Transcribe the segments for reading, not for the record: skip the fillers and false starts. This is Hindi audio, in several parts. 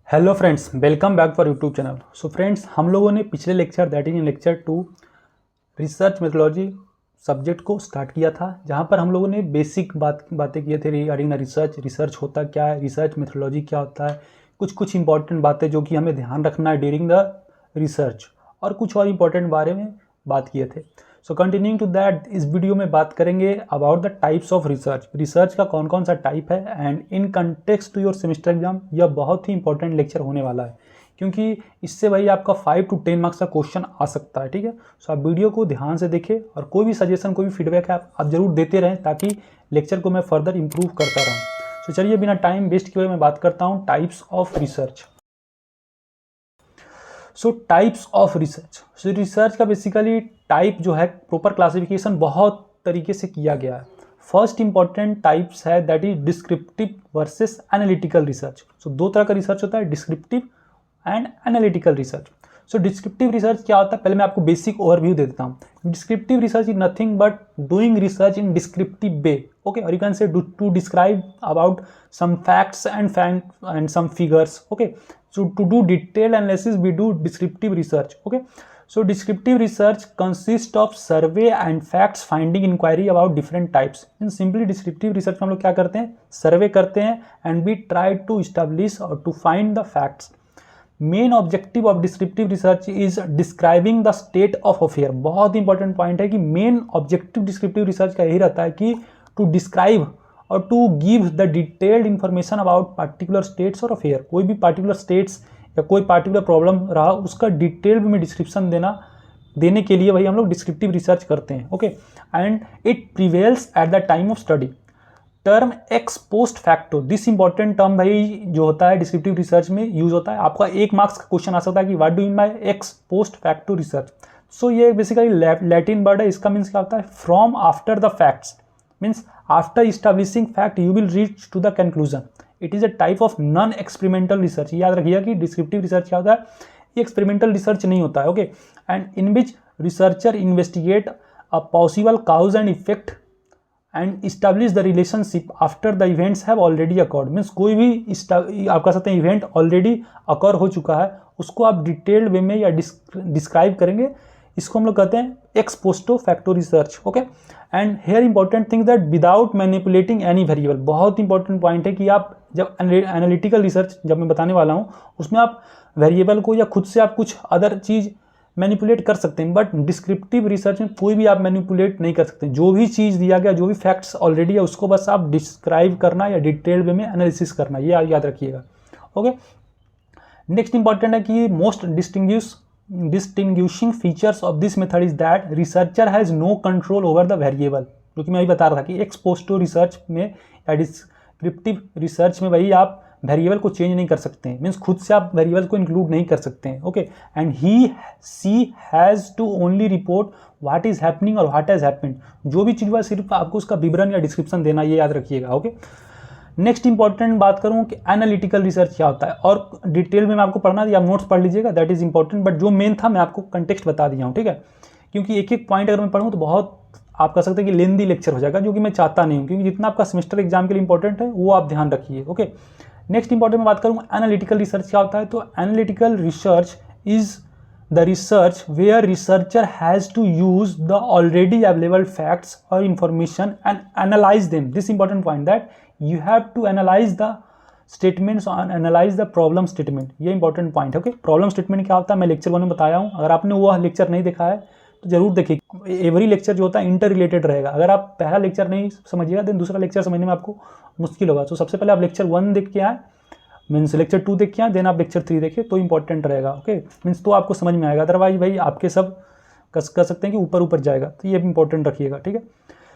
Hello friends, welcome back for YouTube channel. So friends, हम लोगों ने पिछले lecture that is in lecture 2 research methodology subject को स्टार्ट किया था, जहां पर हम लोगों ने बेसिक बातें किए थे रिगार्डिंग द रिसर्च होता क्या है, रिसर्च मेथोडोलॉजी क्या होता है, कुछ इंपॉर्टेंट बातें जो कि हमें ध्यान रखना है ड्यूरिंग द रिसर्च, और कुछ और इम्पोर्टेंट बारे में बात किए थे। सो कंटिन्यूइंग टू दैट, इस वीडियो में बात करेंगे about the types of research का कौन कौन सा टाइप है, and in context to your semester exam यह बहुत ही इंपॉर्टेंट लेक्चर होने वाला है, क्योंकि इससे भाई आपका 5 to 10 मार्क्स का क्वेश्चन आ सकता है। ठीक है, सो आप वीडियो को ध्यान से देखें और कोई भी सजेशन, कोई भी फीडबैक है आप जरूर देते रहें, ताकि लेक्चर को मैं फर्दर इंप्रूव करता रहूँ। सो चलिए बिना टाइम वेस्ट किए मैं बात करता हूँ types of research. So types of research, so research का बेसिकली टाइप जो है, प्रॉपर क्लासिफिकेशन बहुत तरीके से किया गया है। फर्स्ट इंपॉर्टेंट टाइप्स है that is descriptive versus analytical research. So दो तरह का रिसर्च होता है, descriptive and analytical research. So descriptive research क्या होता है, पहले मैं आपको बेसिक ओवरव्यू दे देता हूँ। Descriptive research is nothing but doing research in descriptive way, okay, और you can say to describe about some facts and some figures, okay. So to do detailed analysis we do descriptive research, okay. So descriptive research consists of survey and facts finding inquiry about different types. In simply descriptive research में हम लोग क्या करते हैं, सर्वे करते हैं and we try to establish or to find the facts. Main objective of descriptive research is describing the state of affair. बहुत इंपॉर्टेंट पॉइंट है कि मेन ऑब्जेक्टिव डिस्क्रिप्टिव रिसर्च का यही रहता है कि टू डिस्क्राइब और to give the detailed information about particular states और अफेयर। कोई भी पार्टिकुलर स्टेट्स या कोई पार्टिकुलर प्रॉब्लम रहा, उसका डिटेल में डिस्क्रिप्शन देने के लिए वही हम लोग डिस्क्रिप्टिव रिसर्च करते हैं, okay. And it prevails at the time of study. Term x post facto, this important term भाई जो होता है डिस्क्रिप्टिव रिसर्च में यूज होता है। आपका 1 मार्क्स का क्वेश्चन आ सकता है कि what do mean by ex post facto research. So ये बेसिकली लैटिन वर्ड है, इसका मीन्स क्या होता है, from after the facts, means after establishing fact you will reach to the conclusion. It is a type of non experimental research. याद रखिएगा कि डिस्क्रिप्टिव रिसर्च क्या होता है, ये एक्सपेरिमेंटल रिसर्च नहीं होता है, okay. And in which researcher investigate a possible cause and effect and establish the relationship after the events have already accord. Means कोई भी आप कह सकते हैं इवेंट ऑलरेडी अकॉर हो चुका है, उसको आप डिटेल्ड वे में या डिस्क्राइब करेंगे, इसको हम लोग कहते हैं ex post facto research, okay. And here important thing that without manipulating any variable. बहुत इंपॉर्टेंट पॉइंट है कि आप जब एनालिटिकल रिसर्च जब मैं बताने वाला हूँ, उसमें आप वेरिएबल को या खुद से आप कुछ अदर चीज़ मैनिपुलेट कर सकते हैं, बट डिस्क्रिप्टिव रिसर्च में कोई भी आप मैनिपुलेट नहीं कर सकते। जो भी चीज़ दिया गया, जो भी फैक्ट्स ऑलरेडी है, उसको बस आप डिस्क्राइब करना या डिटेल्ड वे में एनालिसिस करना, ये याद रखिएगा, ओके। नेक्स्ट इंपॉर्टेंट है कि most distinguishing features of this method is that researcher has no control over the variable. क्योंकि मैं अभी बता रहा था कि एक्स पोस्टो रिसर्च में या डिस्क्रिप्टिव रिसर्च में वही आप वेरिएबल को चेंज नहीं कर सकते हैं, मीन्स खुद से आप वेरिएबल को इंक्लूड नहीं कर सकते हैं, okay. And she has to only report what is happening और व्हाट हैज़ हैपेंड। जो भी चीज़ हुआ सिर्फ आपको उसका विवरण या डिस्क्रिप्शन देना, ये याद रखिएगा, ओके। नेक्स्ट इंपॉर्टेंट बात करूँ कि एनालिटिकल रिसर्च क्या होता है, और डिटेल में मैं आपको पढ़ना दिया, आप नोट्स पढ़ लीजिएगा, दैट इज इंपॉर्टेंट। बट जो मेन था मैं आपको कंटेक्स्ट बता दिया हूँ, ठीक है, क्योंकि एक एक पॉइंट अगर मैं पढ़ूँ तो बहुत आप कह सकते हैं कि लेंदी लेक्चर हो जाएगा, जो कि मैं चाहता नहीं हूँ, क्योंकि जितना आपका सेमेस्टर एग्जाम के लिए इंपॉर्टेंट है वो आप ध्यान रखिए, ओके। नेक्स्ट इंपॉर्टेंट मैं बात करूँ एनालिटिकल रिसर्च क्या होता है, तो analytical research is the research where researcher has to use the already available facts और information and analyze them. This important point that you have to analyze the statements और एनालाइज द प्रॉब्लम स्टेटमेंट, ये इंपॉर्टेंट पॉइंट है, ओके। प्रॉब्लम स्टेटमेंट क्या होता है मैं लेक्चर 1 में बताया हूँ, अगर आपने वो लेक्चर नहीं देखा है तो जरूर देखिए। एवरी लेक्चर जो होता है इंटर रिलेटेड रहेगा, अगर आप पहला लेक्चर नहीं समझिएगा देन दूसरा लेक्चर समझने में आपको मुश्किल होगा। तो सबसे पहले आप लेक्चर 1 देख के आए, मीन्स लेक्चर 2 देख के आए, देन आप लेक्चर 3 देखिए, तो इंपॉर्टेंट रहेगा, ओके। मीन्स तो आपको समझ में आएगा, अदरवाइज भाई आपके सब कर सकते हैं कि ऊपर ऊपर जाएगा, तो ये इंपॉर्टेंट रखिएगा, ठीक है।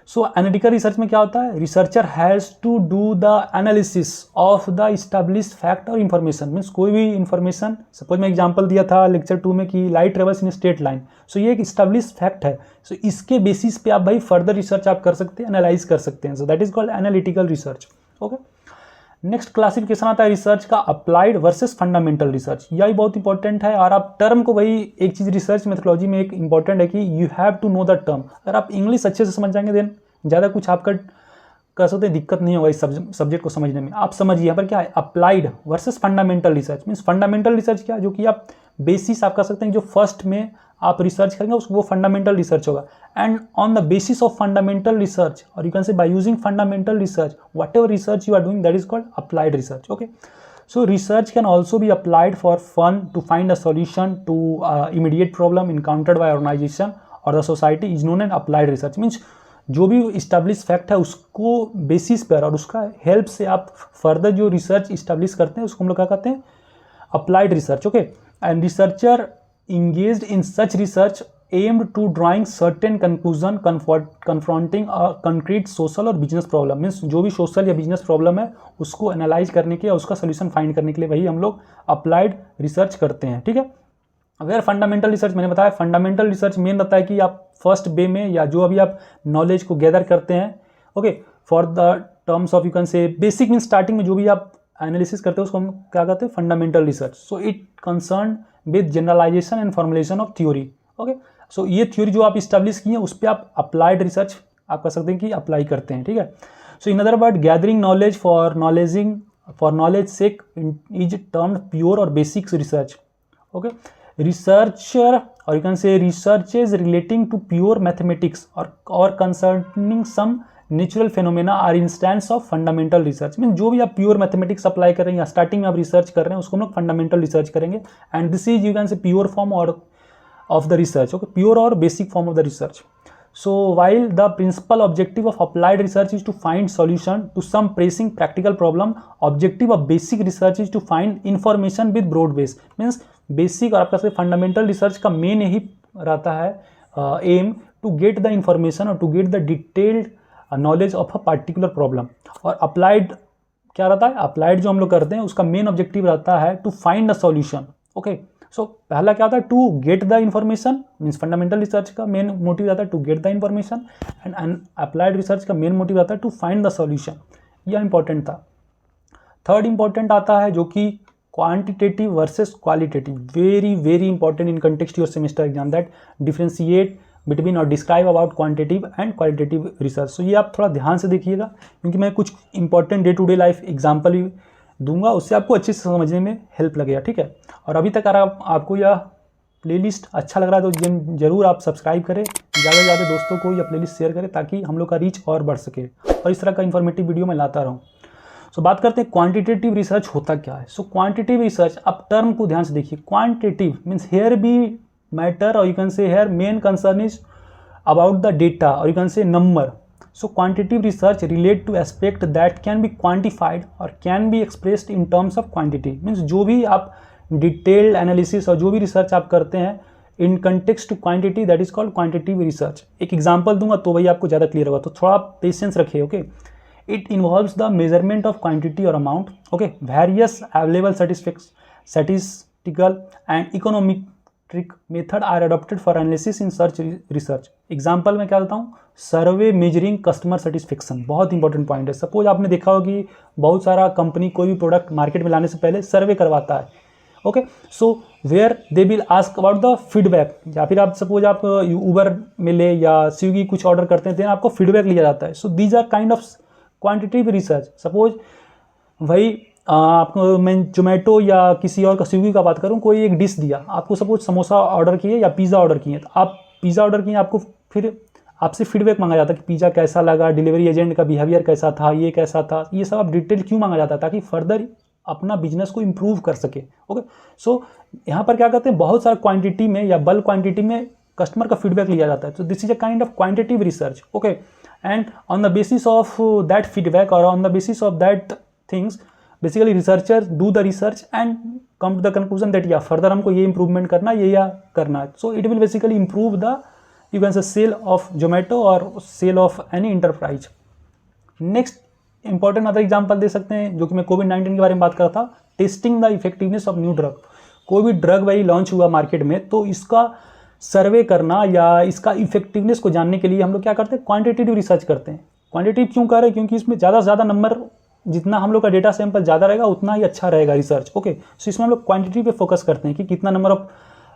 सो एनालिटिकल रिसर्च में क्या होता है, researcher has to do the analysis of the established fact और इन्फॉर्मेशन। मीन्स कोई भी इन्फॉर्मेशन, सपोज मैं एग्जांपल दिया था लेक्चर 2 में कि light travels in straight line, so ये एक इस्टेब्लिश्ड फैक्ट है। सो इसके बेसिस पे आप भाई फर्दर रिसर्च आप कर सकते हैं, एनालाइज कर सकते हैं, सो that is called analytical research, okay. Next classification आता है रिसर्च का, अप्लाइड वर्सेस फंडामेंटल रिसर्च। यही बहुत इंपॉर्टेंट है, और आप टर्म को भाई एक चीज़ रिसर्च मेथोडोलॉजी में एक इंपॉर्टेंट है कि you have to know the term. अगर आप इंग्लिश अच्छे से समझ जाएंगे देन ज़्यादा कुछ आपका कर सकते हैं, दिक्कत नहीं होगा इस सब्जेक्ट को समझने में। आप समझिए यहाँ पर क्या है, applied versus fundamental research. Means fundamental research क्या है, जो कि आप बेसिस आप कर सकते हैं, जो फर्स्ट में आप रिसर्च करेंगे उसको वो फंडामेंटल रिसर्च होगा। And on the basis of fundamental research, और you can say by using fundamental research whatever research you are doing, that is called applied research. Okay, so research can also be applied for fun to find a solution to immediate problem encountered by organization or the society is known as applied research। Means जो भी इस्टेब्लिश फैक्ट है उसको बेसिस पर और उसका हेल्प से आप फर्दर जो रिसर्च इस्टेब्लिश करते हैं उसको हम लोग क्या कहते हैं, applied research. Okay, and researcher engaged in such research aimed to drawing certain conclusion confronting a concrete social और business problem। मीन्स जो भी सोशल या बिजनेस प्रॉब्लम है उसको एनालाइज करने के या उसका सोल्यूशन फाइंड करने के लिए वही हम लोग अप्लाइड रिसर्च करते हैं। ठीक है, अगर फंडामेंटल रिसर्च मैंने बताया, फंडामेंटल रिसर्च मेन रहता है कि आप फर्स्ट वे में या जो अभी आप नॉलेज को गैदर करते हैं, okay, for the terms of you can से बेसिक मीन स्टार्टिंग में जो भी आप एनालिसिस करते हैं उसको हम क्या कहते हैं, fundamental research. So it concern with generalization and formulation of theory. Okay, so ये थ्योरी जो आप इस्टेब्लिश किए उस पर आप अप्लाइड रिसर्च आप कर सकते हैं कि अप्लाई करते हैं। ठीक है, so in other word gathering knowledge for knowledge sake is termed pure और बेसिक रिसर्च। ओके, रिसर्चर और you can say researches relating to pure mathematics और concerning some natural phenomena are instances of fundamental research. Mean जो भी आप प्योर मैथमेटिक्स अप्लाई कर रहे हैं या स्टार्टिंग में आप रिसर्च कर रहे हैं उसको हम लोग फंडामेंटल रिसर्च करेंगे। And this is you can say pure form और of the research. Okay, pure और basic form of the research. So while the principal objective of applied research is to find solution to some pressing practical problem, objective of basic research is to find information with broad base। Means basic और आपका fundamental research का main यही रहता है aim to get the information or to get the detailed knowledge of a particular problem। और applied क्या रहता है, applied जो हम लोग करते हैं उसका main objective रहता है to find a solution। Okay, सो पहला क्या होता है, to get the information. Means fundamental research का मेन मोटिव रहता है to get the information and applied research का मेन मोटिव रहता है टू फाइंड द सॉल्यूशन। यह इंपॉर्टेंट था। थर्ड इंपॉर्टेंट आता है जो कि quantitative versus qualitative. Very very important in context your semester exam, that differentiate between और describe about quantitative and qualitative research. So ये आप थोड़ा ध्यान से देखिएगा क्योंकि मैं कुछ important day to day life example ही दूंगा, उससे आपको अच्छे से समझने में हेल्प लगेगा। ठीक है, और अभी तक अगर आपको यह प्लेलिस्ट अच्छा लग रहा है तो जरूर आप सब्सक्राइब करें, ज़्यादा से ज़्यादा दोस्तों को यह प्लेलिस्ट शेयर करें ताकि हम लोग का रीच और बढ़ सके और इस तरह का इन्फॉर्मेटिव वीडियो मैं लाता रहूँ। सो बात करते हैं क्वांटिटेटिव रिसर्च होता क्या है। सो क्वांटिटेटिव रिसर्च, आप टर्म को ध्यान से देखिए। Quantitative means here be matter और you can say here main concern is about the data और you can say number. So quantitative research relate to aspect that can be quantified or can be expressed in terms of quantity। Means जो भी आप detailed analysis और जो भी research आप करते हैं in context to quantity, that is called quantitative research। एक example दूंगा तो वही आपको ज़्यादा clear होगा, तो थोड़ा patience रखिए। okay, it involves the measurement of quantity or amount। okay, various available statistical and economic method are adopted for analysis in search research. Example में क्या देता हूँ, सर्वे मेजरिंग कस्टमर सेटिस्फेक्शन। बहुत इंपॉर्टेंट पॉइंट है। सपोज आपने देखा हो कि बहुत सारा कंपनी कोई भी प्रोडक्ट मार्केट में लाने से पहले सर्वे करवाता है। Okay, so where they will ask about the feedback. या फिर आप सपोज आप उबर में ले या स्विगी कुछ ऑर्डर करते हैं, देन आपको फीडबैक लिया जाता है। So these are kind of quantitative research. Suppose वही आपको मैं जोमेटो या किसी और का स्विगी का बात करूँ, कोई एक डिश दिया आपको, सपोज समोसा ऑर्डर किए या पिज़्ज़ा ऑर्डर किए, तो आप पिज़्ज़ा ऑर्डर किए, आपको फिर आपसे फीडबैक मांगा जाता है कि पिज़्ज़ा कैसा लगा, डिलीवरी एजेंट का बिहेवियर कैसा था, ये कैसा था, ये सब आप डिटेल क्यों मांगा जाता है ताकि फर्दर अपना बिजनेस को इम्प्रूव कर सके। ओके, सो यहाँ पर क्या कहते हैं, बहुत सारा क्वान्टिटी में या बल्क क्वान्टिटी में कस्टमर का फीडबैक लिया जाता है। तो this is a kind of quantitative research. Okay, and on the basis of that feedback और on the basis of that things basically researcher do the research and come to the conclusion that या फर्दर हमको ये इंप्रूवमेंट करना, ये या करना है। So it will basically improve the you can say sale of Zomato और cell of any enterprise. Next important other example दे सकते हैं जो कि मैं कोविड-19 के बारे में बात कर रहा था, testing the effectiveness of new drug. कोई भी ड्रग वही लॉन्च हुआ मार्केट में, तो इसका सर्वे करना या इसका इफेक्टिवनेस को जानने के लिए हम लोग क्या करते हैं, क्वांटिटेटिव रिसर्च करते हैं। क्वांटिटेटिव क्यों कर रहे हैं, क्योंकि इसमें ज़्यादा से ज़्यादा नंबर, जितना हम लोग का डेटा सैंपल ज़्यादा रहेगा उतना ही अच्छा रहेगा रिसर्च। ओके, सो इसमें हम लोग क्वांटिटी पे फोकस करते हैं कि कितना नंबर ऑफ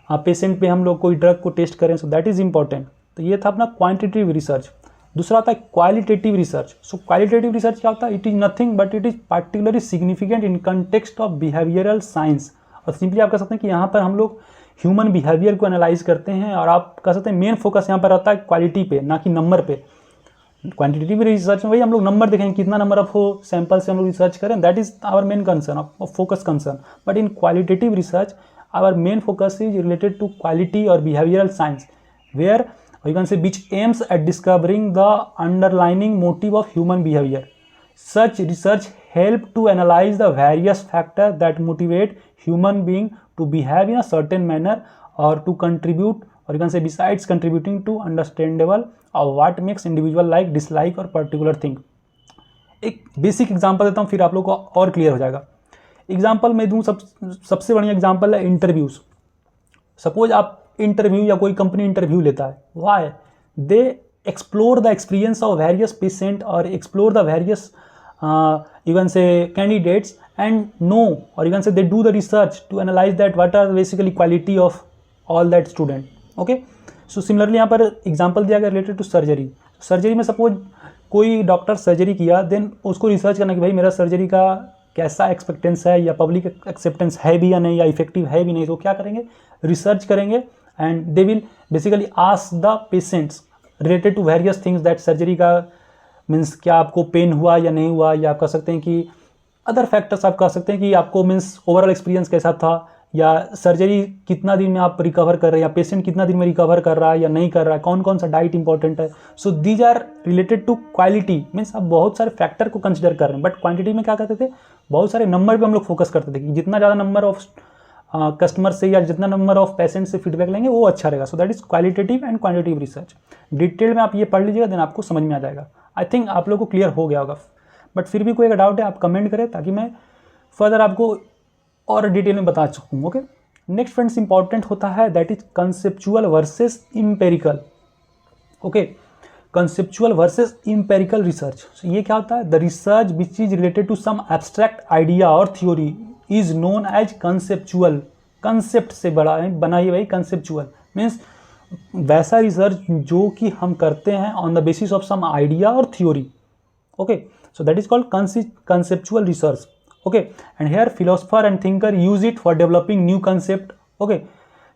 पेशेंट पे हम लोग कोई ड्रग को टेस्ट करें। So that is important. तो ये था अपना क्वांटिटेटिव रिसर्च। दूसरा आता है क्वालिटेटिव रिसर्च। सो क्वालिटेटिव रिसर्च क्या होता है? It is nothing but it is particularly significant in context of behavioural science. और सिंपली आप कह सकते हैं कि यहाँ पर हम लोग ह्यूमन बिहेवियर को एनालाइज करते हैं, और आप कह सकते हैं मेन फोकस यहाँ पर रहता है क्वालिटी पे, ना कि नंबर पे। क्वांटिटेटिव रिसर्च में वही हम लोग नंबर देखेंगे, कितना नंबर ऑफ सैंपल से हम लोग रिसर्च करें, that is our main concern of focus concern. But in qualitative research our main focus is related to quality or behavioral science, where you can say which aims at discovering the underlying motive of human behavior. Such research help to analyze the various factors that motivate human being to behave in a certain manner, or to contribute, or you can say besides contributing to understandable of what makes individual like, dislike or particular thing. एक बेसिक एग्जांपल देता हूँ, फिर आप लोग को और क्लियर हो जाएगा। एग्जाम्पल मैं दूँ, सबसे बढ़िया एग्जाम्पल है इंटरव्यूज़। सपोज आप इंटरव्यू या कोई कंपनी इंटरव्यू लेता है, why they explore the experience of various patient और explore the various you can say candidates and know, or you can say they do the research to analyze that what are basically quality of all that student. Okay, so similarly यहाँ पर एग्जाम्पल दिया गया रिलेटेड टू सर्जरी। सर्जरी में सपोज कोई डॉक्टर सर्जरी किया, देन उसको रिसर्च करना कि भाई मेरा सर्जरी का कैसा एक्सपेक्टेंस है, या पब्लिक एक्सेप्टेंस है भी या नहीं, या इफेक्टिव है भी नहीं। तो क्या करेंगे? रिसर्च करेंगे, and they will basically ask the patients related to various things that surgery का मीन्स क्या आपको पेन हुआ या नहीं हुआ, या आप कह सकते हैं कि अदर फैक्टर्स आप कह सकते हैं कि आपको मीन्स ओवरऑल एक्सपीरियंस कैसा था, या सर्जरी कितना दिन में आप रिकवर कर रहे हैं, या पेशेंट कितना दिन में रिकवर कर रहा है या नहीं कर रहा है, कौन कौन सा डाइट इंपॉर्टेंट है। So these are related to quality, means आप बहुत सारे फैक्टर को कंसिडर कर रहे हैं। बट क्वांटिटी में क्या करते थे? बहुत सारे नंबर पे हम लोग फोकस करते थे कि जितना ज़्यादा नंबर ऑफ कस्टमर से या जितना नंबर ऑफ पेशेंट से फीडबैक लेंगे वो अच्छा रहेगा। सो that is qualitative and quantitative research. Detail में आप ये पढ़ लीजिएगा, देन आपको समझ में आ जाएगा। आई थिंक आप लोग को क्लियर हो गया होगा, बट फिर भी कोई अगर डाउट है आप कमेंट करें, ताकि मैं फर्दर आपको और डिटेल में बता सकूँ। ओके, नेक्स्ट फ्रेंड्स इंपॉर्टेंट होता है that is conceptual versus empirical. Okay, conceptual versus empirical research. ये क्या होता है? The research which is related to some abstract idea और theory is known as conceptual. Concept से बड़ा है बनाइए भाई, कंसेप्चुअल मीन्स वैसा रिसर्च जो कि हम करते हैं on the basis of some idea और theory. Okay, so that is called conceptual research. Okay, and here philosopher and thinker use it for developing new concept. Okay,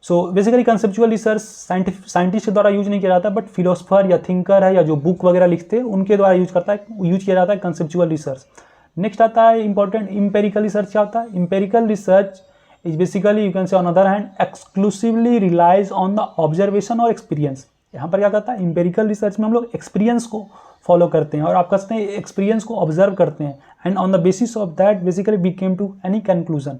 so basically conceptual research scientist के द्वारा यूज नहीं किया जाता, बट फिलोसफर या थिंकर है या जो बुक वगैरह लिखते हैं उनके द्वारा यूज किया जाता है कंसेप्चुअल रिसर्च। नेक्स्ट आता है इंपॉर्टेंट इम्पेरिकल रिसर्च। क्या होता है? Empirical research is basically you can say on other hand exclusively relies on the observation और एक्सपीरियंस। यहाँ पर क्या करता है? इम्पेरिकल रिसर्च में हम लोग एक्सपीरियंस को फॉलो करते हैं, और आप कहते हैं एक्सपीरियंस को ऑब्जर्व करते हैं, and on the basis of that basically we came to any conclusion.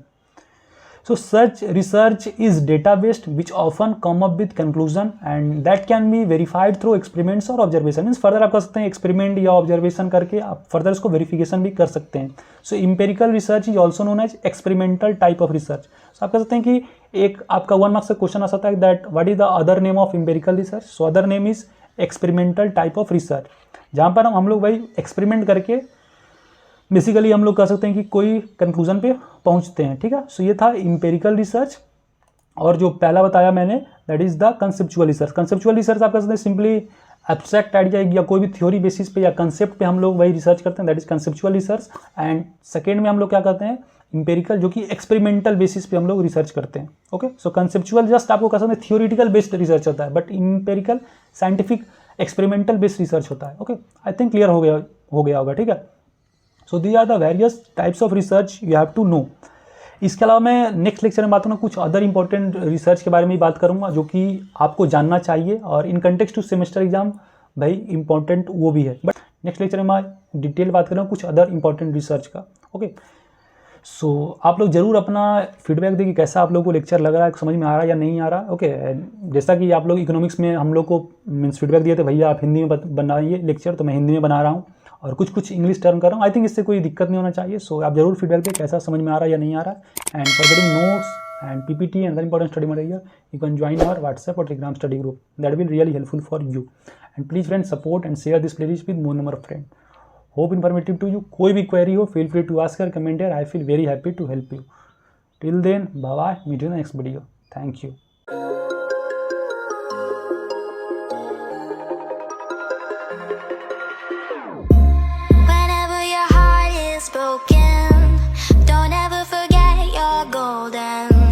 So such research is data based which often come up with conclusion, and that can be verified through experiments और ऑब्जर्वेशन। मीन्स फर्दर आप कर सकते हैं एक्सपेरिमेंट या ऑब्जर्वेशन करके आप फर्दर इसको वेरिफिकेशन भी कर सकते हैं। So empirical research is also known as experimental type of research. So आप कह सकते हैं कि एक आपका 1 मार्क्स का क्वेश्चन आ सकता है that what is the other name of empirical research. So other name is experimental type of research, जहाँ पर हम लोग भाई एक्सपेरिमेंट करके बेसिकली हम लोग कह सकते हैं कि कोई कंक्लूजन पे पहुंचते हैं। ठीक है, सो ये था इम्पेरिकल रिसर्च, और जो पहला बताया मैंने that is the conceptual research. Conceptual research आप कह सकते हैं सिंपली एब्स्ट्रैक्ट आइडिया या कोई भी थ्योरी बेसिस पे या कंसेप्ट पे हम लोग वही रिसर्च करते हैं, that is conceptual research. And second में हम लोग क्या करते हैं? इम्पेरिकल, जो कि एक्सपेरिमेंटल बेसिस पे हम लोग रिसर्च करते हैं। ओके, सो कंसेप्चुअल जस्ट आपको कह सकते हैं थियोरिटिकल बेस्ड रिसर्च होता है, but empirical scientific experimental based research होता है। ओके, आई थिंक क्लियर हो गया होगा। ठीक है, so these are the various types of research you have to know. इसके अलावा मैं नेक्स्ट लेक्चर में बात करूँगा कुछ अदर इंपॉर्टेंट रिसर्च के बारे में बात करूँगा, जो कि आपको जानना चाहिए, और इन कंटेक्स्ट टू सेमेस्टर एग्जाम भाई इंपॉर्टेंट वो भी है। बट नेक्स्ट लेक्चर में मैं डिटेल बात करूँगा कुछ अदर इंपॉर्टेंट रिसर्च का। ओके, सो आप लोग जरूर अपना फीडबैक दें कि कैसा आप लोगों को लेक्चर लग रहा है, समझ में आ रहा है या नहीं आ रहा। ओके, जैसा कि आप लोग इकोनॉमिक्स में हम लोग को मीन्स फीडबैक दिए थे भैया आप हिंदी में बनाइए लेक्चर, तो मैं हिंदी में बना रहा हूँ, और कुछ इंग्लिश टर्म कर रहा हूँ। आई थिंक इससे कोई दिक्कत नहीं होना चाहिए। सो आप जरूर फीडबैक दें कैसा समझ में आ रहा है या नहीं आ रहा है। And for getting notes and PPT and other important study material, you can join our WhatsApp or Telegram study group. That will be really helpful for you. And please friends support and share this playlist with more number of friends. Hope informative to you. कोई भी query हो feel free to ask or comment here. I feel very happy to help you. Till then, bye bye. Meet you in the next video. Thank you.